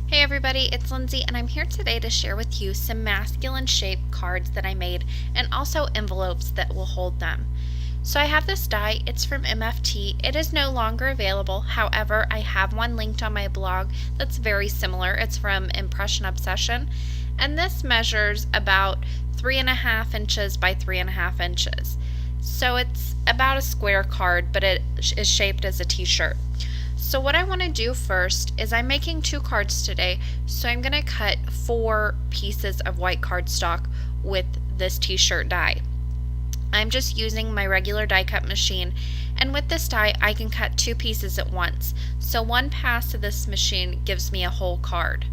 Hey everybody, it's Lindsay and I'm here today to share with you some masculine shaped cards that I made and also envelopes that will hold them. So I have this die, it's from MFT. It is no longer available, however I have one linked on my blog that's very similar. It's from Impression Obsession and this measures about 3.5 inches by 3.5 inches. So it's about a square card, but it is shaped as a t-shirt. So what I want to do first is I'm making 2 cards today, so I'm going to cut 4 pieces of white cardstock with this t-shirt die. I'm just using my regular die cut machine, and with this die I can cut 2 pieces at once. So one pass of this machine gives me a whole card.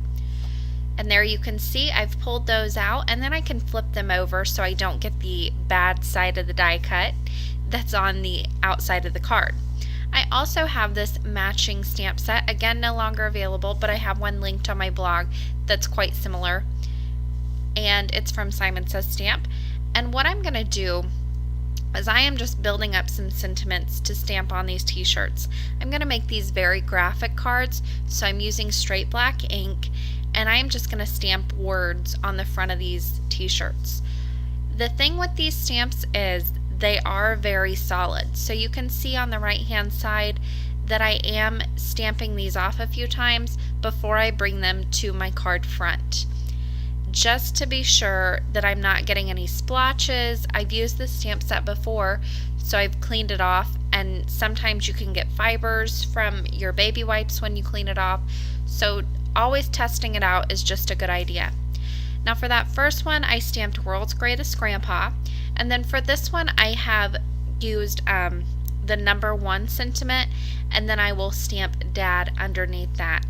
And there you can see I've pulled those out, and then I can flip them over so I don't get the bad side of the die cut that's on the outside of the card. I also have this matching stamp set, again no longer available, but I have one linked on my blog that's quite similar, and it's from Simon Says Stamp. And what I'm going to do is I am just building up some sentiments to stamp on these t-shirts. I'm going to make these very graphic cards, so I'm using straight black ink, and I'm just going to stamp words on the front of these t-shirts. The thing with these stamps is they are very solid. So you can see on the right hand side that I am stamping these off a few times before I bring them to my card front, just to be sure that I'm not getting any splotches. I've used this stamp set before, so I've cleaned it off, and sometimes you can get fibers from your baby wipes when you clean it off, so always testing it out is just a good idea. Now for that first one I stamped World's Greatest Grandpa, and then for this one I have used the number 1 sentiment, and then I will stamp Dad underneath that.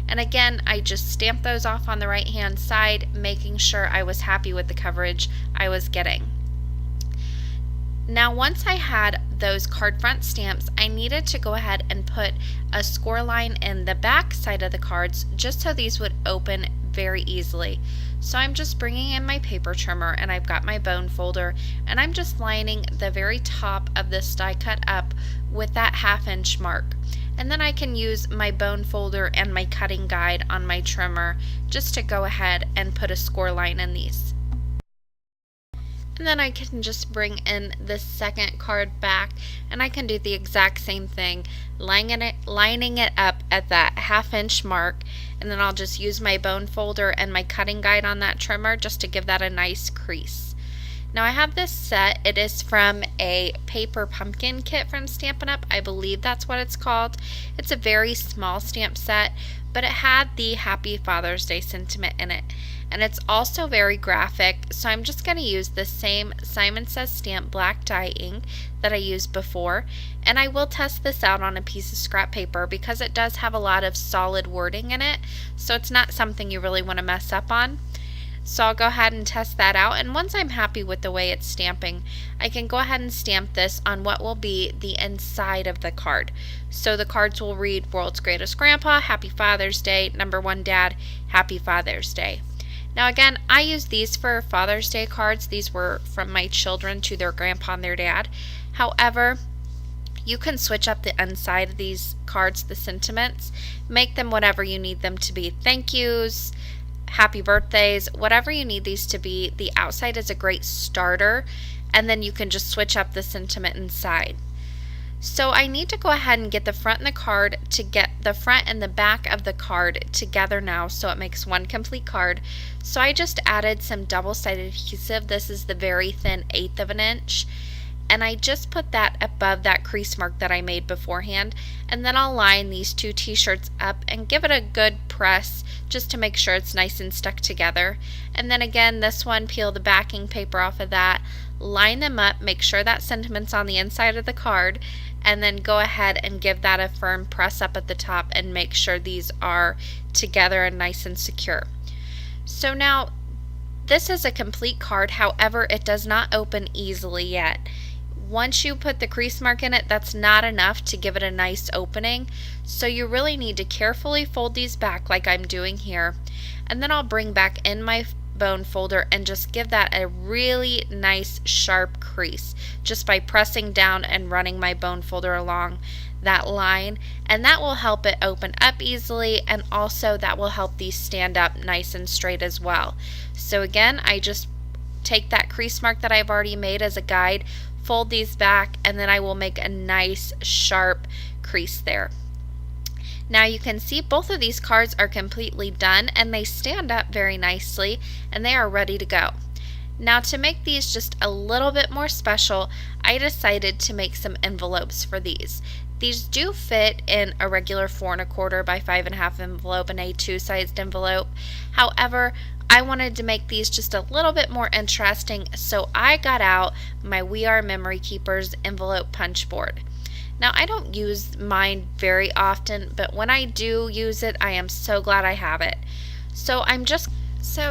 And again, I just stamped those off on the right hand side, making sure I was happy with the coverage I was getting. Now once I had those card front stamps, I needed to go ahead and put a score line in the back side of the cards just so these would open very easily. So I'm just bringing in my paper trimmer, and I've got my bone folder, and I'm just lining the very top of this die cut up with that 1/2 inch mark. And then I can use my bone folder and my cutting guide on my trimmer just to go ahead and put a score line in these. And then I can just bring in the second card back, and I can do the exact same thing, lining it up at that 1/2 inch mark, and then I'll just use my bone folder and my cutting guide on that trimmer just to give that a nice crease. Now I have this set. It is from a paper pumpkin kit from Stampin' Up. I believe that's what it's called. It's a very small stamp set, but it had the Happy Father's Day sentiment in it. And it's also very graphic, so I'm just going to use the same Simon Says Stamp black dye ink that I used before, and I will test this out on a piece of scrap paper because it does have a lot of solid wording in it, so it's not something you really want to mess up on. So I'll go ahead and test that out, and once I'm happy with the way it's stamping, I can go ahead and stamp this on what will be the inside of the card. So the cards will read World's Greatest Grandpa, Happy Father's Day, number 1 Dad, Happy Father's Day. Now again, I used these for Father's Day cards. These were from my children to their grandpa and their dad. However, you can switch up the inside of these cards, the sentiments, make them whatever you need them to be. Thank yous, happy birthdays, whatever you need these to be. The outside is a great starter, and then you can just switch up the sentiment inside. So I need to go ahead and get the front and the card to get the front and the back of the card together now, so it makes one complete card. So I just added some double-sided adhesive. This is the very thin 1/8 of an inch, and I just put that above that crease mark that I made beforehand, and then I'll line these 2 t-shirts up and give it a good press just to make sure it's nice and stuck together. And then again, this one, peel the backing paper off of that, line them up, make sure that sentiment's on the inside of the card, and then go ahead and give that a firm press up at the top and make sure these are together and nice and secure. So now this is a complete card, however it does not open easily yet. Once you put the crease mark in it, that's not enough to give it a nice opening, so you really need to carefully fold these back like I'm doing here, and then I'll bring back in my bone folder and just give that a really nice sharp crease just by pressing down and running my bone folder along that line, and that will help it open up easily, and also that will help these stand up nice and straight as well. So again, I just take that crease mark that I've already made as a guide, fold these back, and then I will make a nice sharp crease there. Now you can see both of these cards are completely done, and they stand up very nicely, and they are ready to go. Now to make these just a little bit more special, I decided to make some envelopes for these. These do fit in a regular 4 1/4 by 5 1/2 envelope and A2 sized envelope. However, I wanted to make these just a little bit more interesting, so I got out my We Are Memory Keepers envelope punch board. Now I don't use mine very often, but when I do use it, I am so glad I have it. So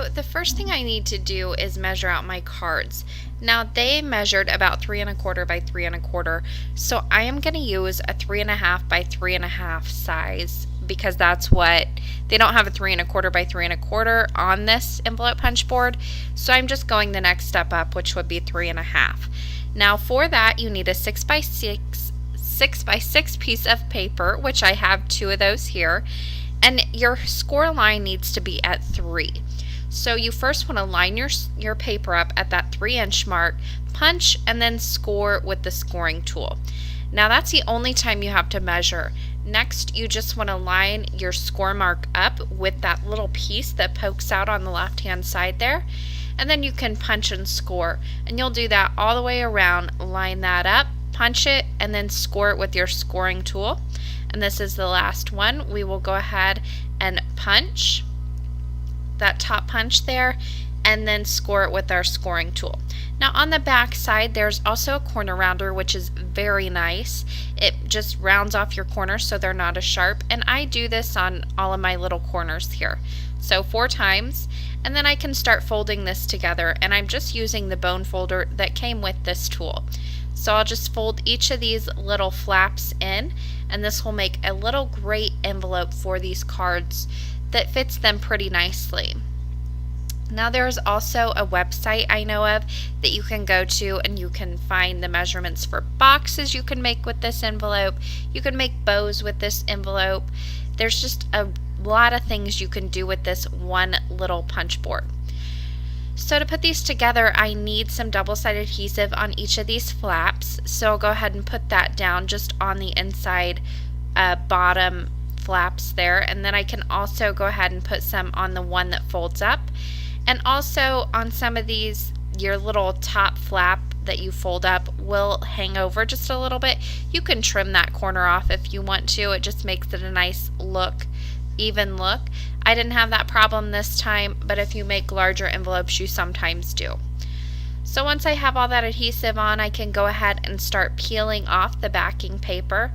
the first thing I need to do is measure out my cards. Now they measured about 3 1/4 by 3 1/4, so I am going to use a 3 1/2 by 3 1/2 size, because that's what, they don't have a 3 1/4 by 3 1/4 on this envelope punch board, so I'm just going the next step up, which would be 3 1/2. Now for that you need a 6 by 6 piece of paper, which I have 2 of those here, and your score line needs to be at 3. So you first want to line your paper up at that 3-inch mark, punch, and then score with the scoring tool. Now that's the only time you have to measure. Next, you just want to line your score mark up with that little piece that pokes out on the left-hand side there, and then you can punch and score. And you'll do that all the way around, line that up, punch it, and then score it with your scoring tool. And this is the last one. We will go ahead and punch that top punch there, and then score it with our scoring tool. Now on the back side there's also a corner rounder, which is very nice. It just rounds off your corners so they're not as sharp, and I do this on all of my little corners here. So 4 times, and then I can start folding this together, and I'm just using the bone folder that came with this tool. So I'll just fold each of these little flaps in, and this will make a little great envelope for these cards that fits them pretty nicely. Now there's also a website I know of that you can go to, and you can find the measurements for boxes you can make with this envelope. You can make bows with this envelope. There's just a lot of things you can do with this one little punch board. So to put these together, I need some double-sided adhesive on each of these flaps. So I'll go ahead and put that down just on the inside bottom flaps there, and then I can also go ahead and put some on the one that folds up, and also on some of these, your little top flap that you fold up will hang over just a little bit. You can trim that corner off if you want to. It just makes it a nice look, even look. I didn't have that problem this time, but if you make larger envelopes you sometimes do. So once I have all that adhesive on, I can go ahead and start peeling off the backing paper,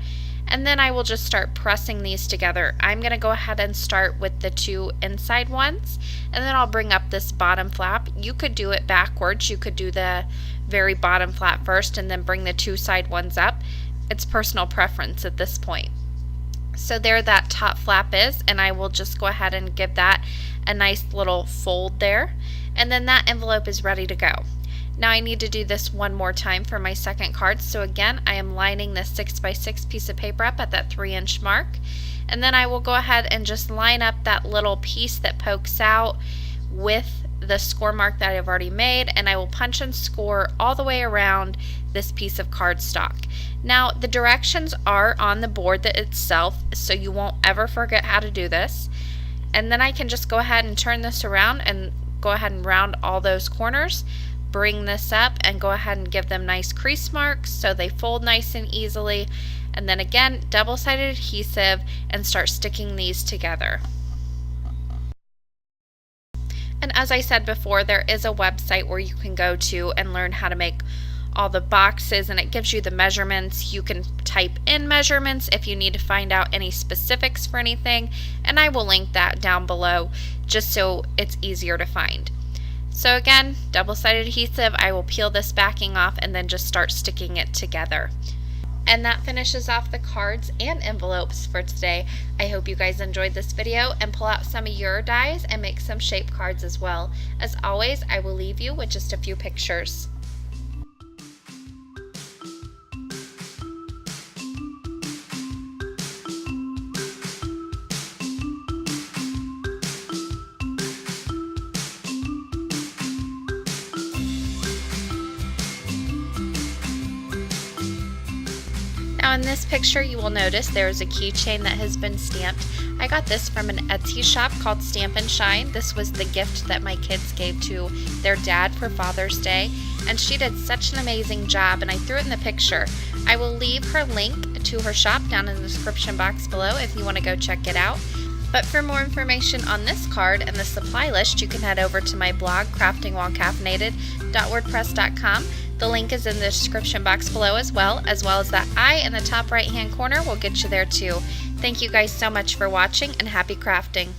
and then I will just start pressing these together. I'm going to go ahead and start with the 2 inside ones, and then I'll bring up this bottom flap. You could do it backwards. You could do the very bottom flap first and then bring the 2 side ones up. It's personal preference at this point. So there that top flap is, and I will just go ahead and give that a nice little fold there, and then that envelope is ready to go. Now I need to do this one more time for my second card. So again, I am lining this 6 by 6 piece of paper up at that 3-inch mark, and then I will go ahead and just line up that little piece that pokes out with the score mark that I've already made, and I will punch and score all the way around this piece of cardstock. Now the directions are on the board itself, so you won't ever forget how to do this. And then I can just go ahead and turn this around and go ahead and round all those corners, bring this up and go ahead and give them nice crease marks so they fold nice and easily, and then again double-sided adhesive and start sticking these together. And as I said before, there is a website where you can go to and learn how to make all the boxes, and it gives you the measurements. You can type in measurements if you need to find out any specifics for anything, and I will link that down below just so it's easier to find. So again, double-sided adhesive, I will peel this backing off and then just start sticking it together. And that finishes off the cards and envelopes for today. I hope you guys enjoyed this video, and pull out some of your dies and make some shape cards as well. As always, I will leave you with just a few pictures. Now in this picture you will notice there is a keychain that has been stamped. I got this from an Etsy shop called Stamp and Shine. This was the gift that my kids gave to their dad for Father's Day, and she did such an amazing job, and I threw it in the picture. I will leave her link to her shop down in the description box below if you want to go check it out. But for more information on this card and the supply list, you can head over to my blog, craftingwhilecaffeinated.wordpress.com. The link is in the description box below as well as that I in the top right hand corner will get you there too. Thank you guys so much for watching, and happy crafting.